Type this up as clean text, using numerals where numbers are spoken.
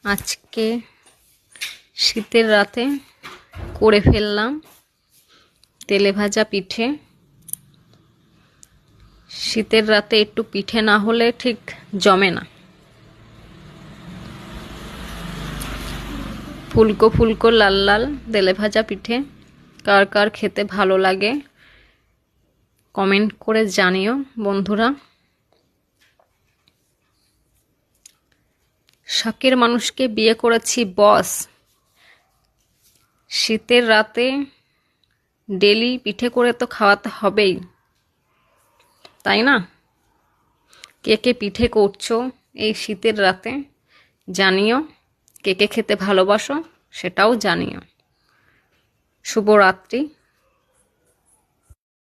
আজকে শীতের রাতে করে ফেললাম তেলে ভাজা পিঠে। শীতের রাতে একটু পিঠে না হলে ঠিক জমে না। ফুলকো ফুলকো লাল লাল তেলে ভাজা পিঠে কার কার খেতে ভালো লাগে কমেন্ট করে জানিও বন্ধুরা। শখের মানুষকে বিয়ে করেছি বস। শীতের রাতে ডেলি পিঠে করে তো খাওয়াতে হবেই, তাই না? কে কে পিঠে করছো এই শীতের রাতে জানিও। কে কে খেতে ভালোবাসো সেটাও জানিও। শুভরাত্রি।